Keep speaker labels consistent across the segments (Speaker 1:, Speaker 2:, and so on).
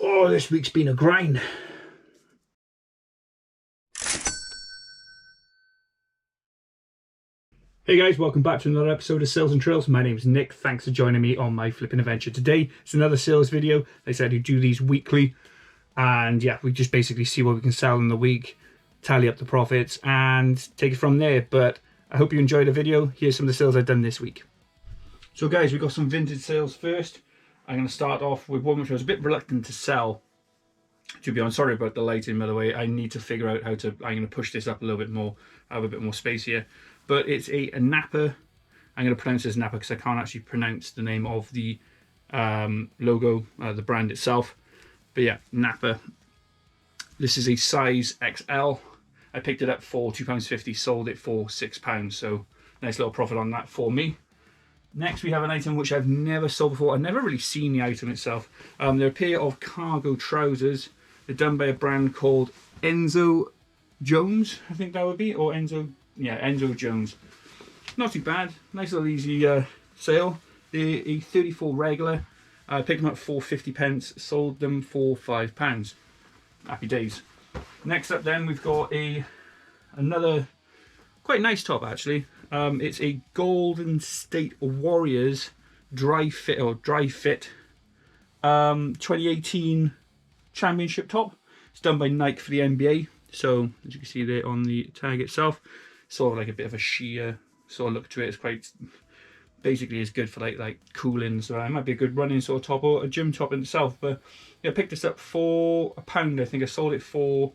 Speaker 1: Oh, this week's been a grind. Hey guys, welcome back to another episode of Sales and Trails. My name is Nick. Thanks for joining me on my flipping adventure. Today, it's another sales video. They said to do these weekly. And yeah, we just basically see what we can sell in the week, tally up the profits, and take it from there. But I hope you enjoyed the video. Here's some of the sales I've done this week. So guys, we've got some Vinted sales first. I'm going to start off with one which I was a bit reluctant to sell. To be honest, sorry about the lighting, by the way. I need to figure out how to, I'm going to push this up a little bit more. I have a bit more space here. But it's a Napa. I'm going to pronounce it as Napa because I can't actually pronounce the name of the logo, the brand itself. But yeah, Napa. This is a size XL. I picked it up for £2.50, sold it for £6. So nice little profit on that for me. Next, we have an item which I've never sold before. I've never really seen the item itself. They're a pair of cargo trousers. They're done by a brand called Enzo Jones, I think that would be, or Enzo Jones. Not too bad. Nice little easy sale. They're a 34 regular. I picked them up for 50p, sold them for £5. Happy days. Next up then, we've got another quite nice top actually. It's a Golden State Warriors dry fit 2018 championship top. It's done by Nike for the NBA. So as you can see there on the tag itself, sort of like a bit of a sheer sort of look to it. It's quite basically is good for like cooling. So it might be a good running sort of top or a gym top in itself. But yeah, I picked this up for £1. I think I sold it for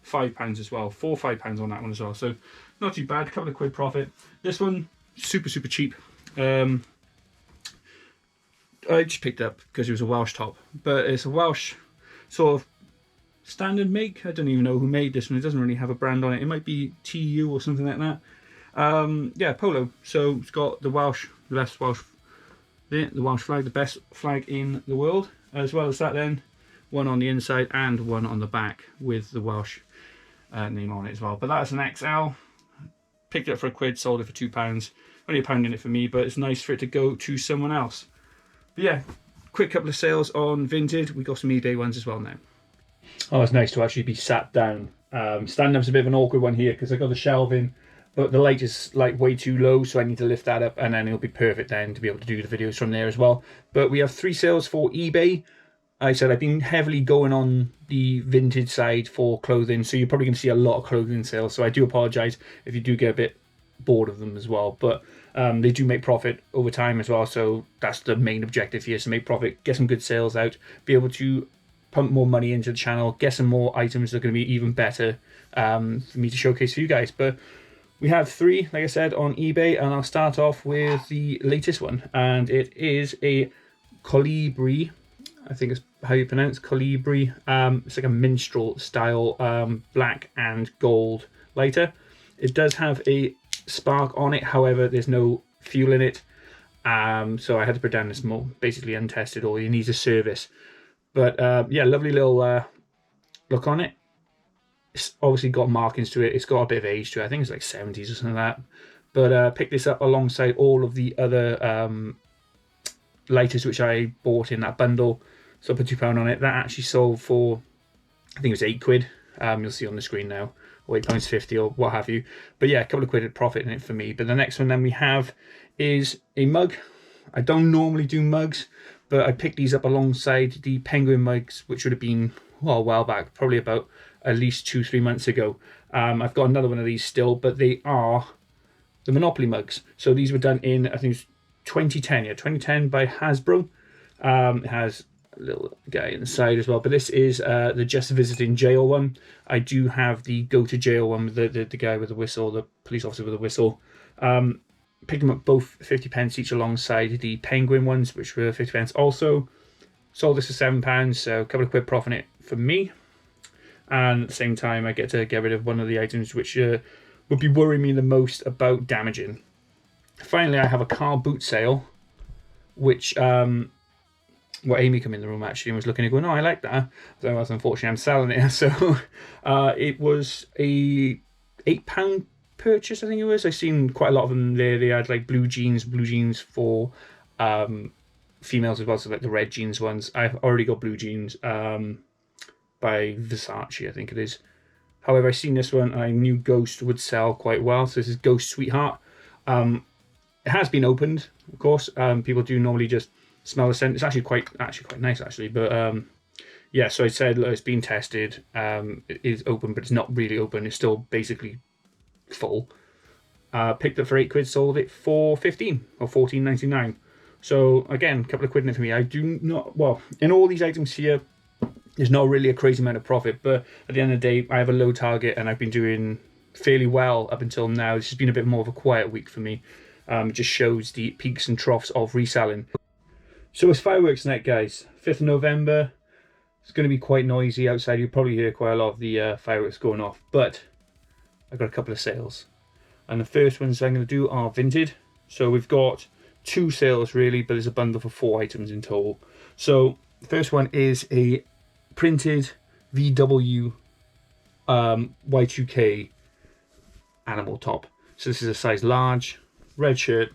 Speaker 1: £5 as well. £5 on that one as well. So not too bad, a couple of quid profit. This one, super cheap. I just picked it up because it was a Welsh top, but it's a Welsh sort of standard make. I don't even know who made this one. It doesn't really have a brand on it. It might be TU or something like that. Yeah, polo. So it's got the Welsh flag, the best flag in the world, as well as that then, one on the inside and one on the back with the Welsh name on it as well. But that's an XL. Picked it up for £1, sold it for £2. Only £1 in it for me, but it's nice for it to go to someone else. But yeah, quick couple of sales on Vinted. We got some eBay ones as well now. Oh, it's nice to actually be sat down. Standing up's a bit of an awkward one here because I got the shelving, but the light is like way too low, so I need to lift that up, and then it'll be perfect then to be able to do the videos from there as well. But we have 3 sales for eBay. I said I've been heavily going on the Vinted side for clothing, so you're probably going to see a lot of clothing sales. So I do apologise if you do get a bit bored of them as well. But they do make profit over time as well, so that's the main objective here, is to make profit, get some good sales out, be able to pump more money into the channel, get some more items that are going to be even better for me to showcase for you guys. But we have 3, like I said, on eBay, and I'll start off with the latest one, and it is a Colibri. I think it's how you pronounce Colibri. It's like a minstrel style, black and gold lighter. It does have a spark on it, however, there's no fuel in it. So I had to put down this more basically untested, or it needs a service. But yeah, lovely little look on it. It's obviously got markings to it. It's got a bit of age to it. I think it's like 70s or something like that. But picked this up alongside all of the other lighters which I bought in that bundle. So I put £2 on it. That actually sold for, I think it was £8. You'll see on the screen now, or £8.50 or what have you. But yeah, a couple of quid of profit in it for me. But the next one then we have is a mug. I don't normally do mugs, but I picked these up alongside the penguin mugs, which would have been, well, a while back, probably about at least 2-3 months ago. I've got another one of these still, but they are the Monopoly mugs. So these were done in, I think it's 2010, yeah, 2010 by Hasbro. It has a little guy inside as well, but this is the Just Visiting Jail one. I do have the Go to Jail one with the guy with the whistle, the police officer with the whistle. Picked them up both 50p each alongside the penguin ones, which were 50p also. Sold this for £7, so a couple of quid profit in it for me. And at the same time, I get to get rid of one of the items which would be worrying me the most about damaging. Finally, I have a car boot sale, which well, Amy came in the room actually and was looking and going, oh, I like that. So that's unfortunately I'm selling it. So it was a £8 purchase, I think it was. I've seen quite a lot of them there. They had like blue jeans for females as well, so like the red jeans ones. I've already got blue jeans by Versace, I think it is. However, I seen this one, I knew Ghost would sell quite well. So this is Ghost Sweetheart. It has been opened, of course. People do normally just smell the scent. It's actually quite nice, actually. But yeah, so I said, look, it's been tested. It is open, but it's not really open. It's still basically full. Picked it for £8, sold it for 15 or 14.99. So again, a couple of quid in it for me. I do not, well, in all these items here, there's not really a crazy amount of profit, but at the end of the day, I have a low target and I've been doing fairly well up until now. This has been a bit more of a quiet week for me. It just shows the peaks and troughs of reselling. So it's fireworks night, guys. 5th of November. It's going to be quite noisy outside. You'll probably hear quite a lot of the fireworks going off, but I've got a couple of sales. And the first ones I'm going to do are Vinted. So we've got 2 sales really, but there's a bundle for 4 items in total. So the first one is a printed VW Y2K animal top. So this is a size large, red shirt,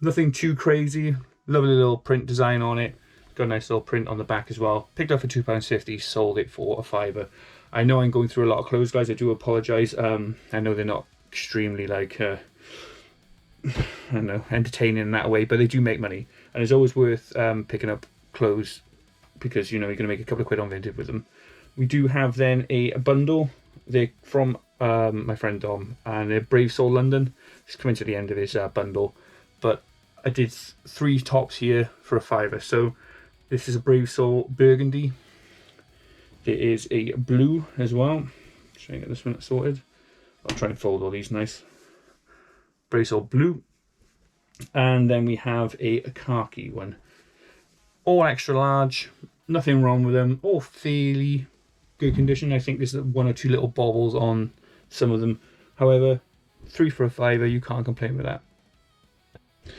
Speaker 1: nothing too crazy, lovely little print design on it. Got a nice little print on the back as well. Picked up for £2.50, sold it for a £5. I know I'm going through a lot of clothes, guys. I do apologise. I know they're not extremely like I don't know, entertaining in that way, but they do make money, and it's always worth picking up clothes because, you know, you're going to make a couple of quid on Vinted with them. We do have then a bundle. They're from my friend Dom, and they're Brave Soul London. It's coming to the end of his bundle, but I did 3 tops here for a £5. So this is a Brave Soul burgundy. There is a blue as well. Try and get this one sorted. I'll try and fold all these nice. Brave Soul blue. And then we have a khaki one. All extra large. Nothing wrong with them. All fairly good condition. I think there's 1 or 2 little bobbles on some of them. However, 3 for a £5, you can't complain with that.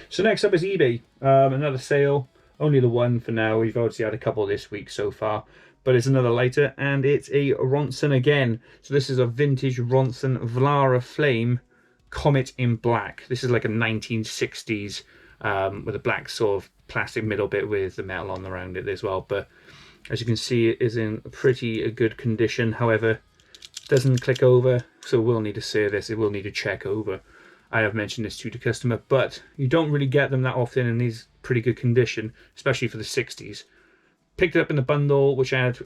Speaker 1: So next up is eBay. Another sale. Only the one for now. We've obviously had a couple this week so far. But it's another lighter, and it's a Ronson again. So this is a vintage Ronson Vlara Flame Comet in black. This is like a 1960s with a black sort of plastic middle bit with the metal on around it as well. But as you can see, it is in pretty good condition. However, it doesn't click over, so we'll need to service. It will need to check over. I have mentioned this to the customer, but you don't really get them that often in these pretty good condition, especially for the 60s. Picked it up in the bundle, which I had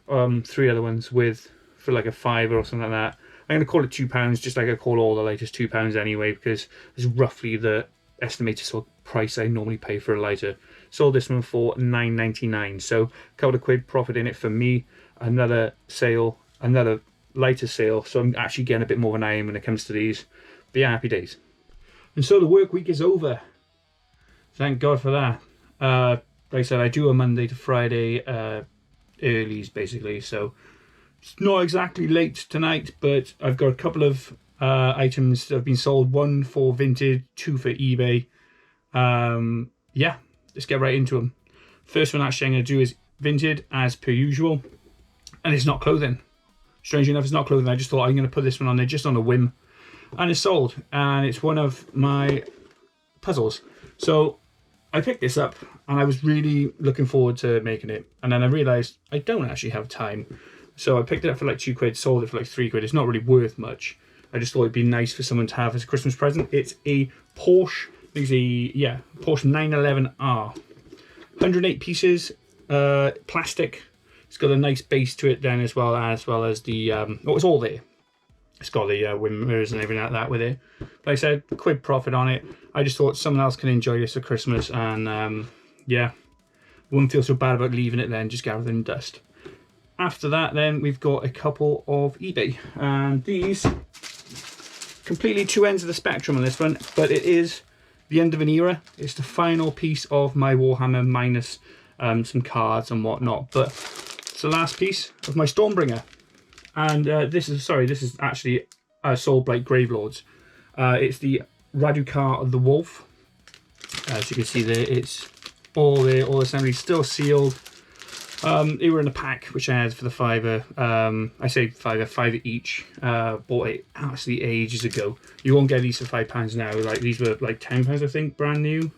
Speaker 1: 3 other ones with for like a £5 or something like that. I'm going to call it £2, just like I call all the lighters £2 anyway, because it's roughly the estimated sort of price I normally pay for a lighter. Sold this one for £9.99, so a couple of quid profit in it for me. Another sale, another lighter sale, so I'm actually getting a bit more of an eye when it comes to these. But yeah, happy days. And so the work week is over. Thank God for that. Like I said, I do a Monday to Friday earlies basically, so it's not exactly late tonight, but I've got a couple of items that have been sold. 1 for Vinted, 2 for eBay. Yeah, let's get right into them. First one actually I'm going to do is Vinted as per usual, and it's not clothing. Strangely enough, it's not clothing. I just thought I'm going to put this one on there just on a whim, and it's sold, and it's one of my puzzles. So I picked this up and I was really looking forward to making it, and then I realised I don't actually have time. So I picked it up for like £2, sold it for like £3. It's not really worth much. I just thought it'd be nice for someone to have as a Christmas present. It's a Porsche, Porsche 911R. 108 pieces, plastic. It's got a nice base to it then as well as the, it's all there. It's got the wind mirrors and everything like that with it. Like I said, quid profit on it. I just thought someone else can enjoy this for Christmas, and yeah, wouldn't feel so bad about leaving it then, just gathering dust. After that then, we've got a couple of eBay, and these, completely 2 ends of the spectrum on this one, but it is the end of an era. It's the final piece of my Warhammer minus some cards and whatnot, but it's the last piece of my Stormbringer. And this is actually Soul Blight Gravelords. It's the Radukar of the Wolf. As you can see there, it's all there, all assembly still sealed. They were in a pack, which I had for the £5. I say £5 each. Bought it actually ages ago. You won't get these for £5 now. Like, these were like £10, I think, brand new.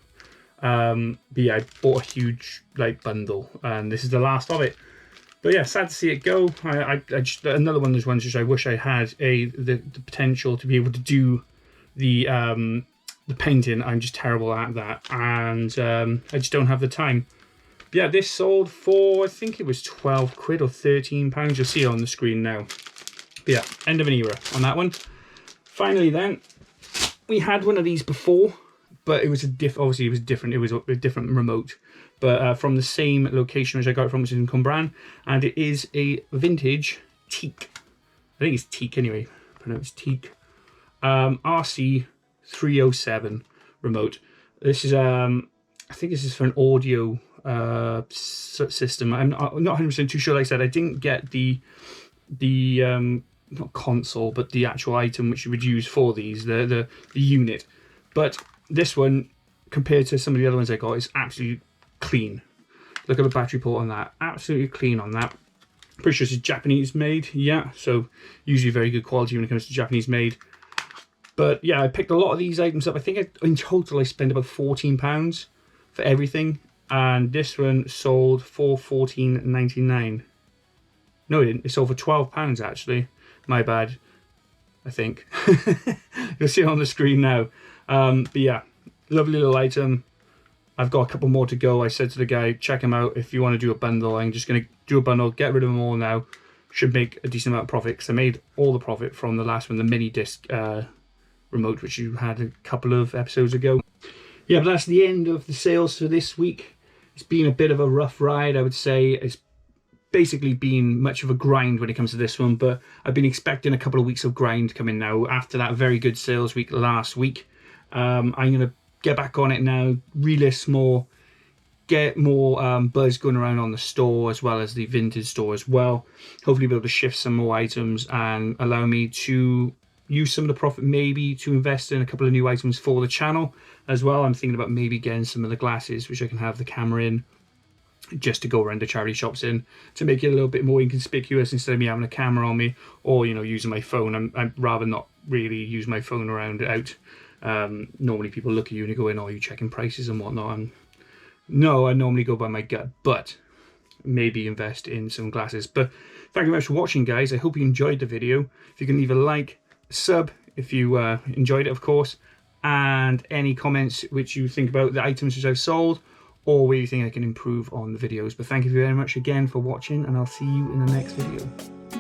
Speaker 1: But yeah, I bought a huge like bundle, and this is the last of it. But yeah, sad to see it go. I just, another one of those ones which I wish I had the potential to be able to do the painting. I'm just terrible at that, and I just don't have the time. But yeah, this sold for, I think it was 12 quid or 13 pounds. You'll see it on the screen now. But yeah, end of an era on that one. Finally then, we had one of these before, but it was obviously it was different. It was a different remote, but from the same location which I got it from, which is in Cwmbran, and it is a vintage teak. I think it's teak anyway. Pronounced teak. RC 307 remote. This is I think this is for an audio system. I'm not 100% too sure. Like I said, I didn't get the not console, but the actual item which you would use for these, the unit. But this one, compared to some of the other ones I got, is absolutely clean. Look at the battery port on that, absolutely clean on that. Pretty sure this is Japanese made, yeah, so usually very good quality when it comes to Japanese made. But yeah, I picked a lot of these items up. I think in total I spent about £14 for everything, and this one sold for $14.99. No, it didn't. It sold for £12 actually. My bad, I think. You'll see it on the screen now. But yeah, lovely little item. I've got a couple more to go. I said to the guy, check them out if you want to do a bundle. I'm just going to do a bundle, get rid of them all now. Should make a decent amount of profit, because I made all the profit from the last one, the mini disc remote, which you had a couple of episodes ago. Yeah, but that's the end of the sales for this week. It's been a bit of a rough ride, I would say. It's basically been much of a grind when it comes to this one, but I've been expecting a couple of weeks of grind coming now after that very good sales week last week. I'm going to get back on it now, relist more, get more buzz going around on the store as well as the Vinted store as well. Hopefully be able to shift some more items and allow me to use some of the profit maybe to invest in a couple of new items for the channel as well. I'm thinking about maybe getting some of the glasses which I can have the camera in, just to go around the charity shops in, to make it a little bit more inconspicuous instead of me having a camera on me, or using my phone. I'd rather not really use my phone around out. Normally people look at you and go in, oh, you checking prices and whatnot, and no, I normally go by my gut, but maybe invest in some glasses. But thank you very much for watching, guys. I hope you enjoyed the video. If you can leave a like, sub if you enjoyed it, of course, and any comments which you think about the items which I've sold, or where you think I can improve on the videos. But thank you very much again for watching, and I'll see you in the next video.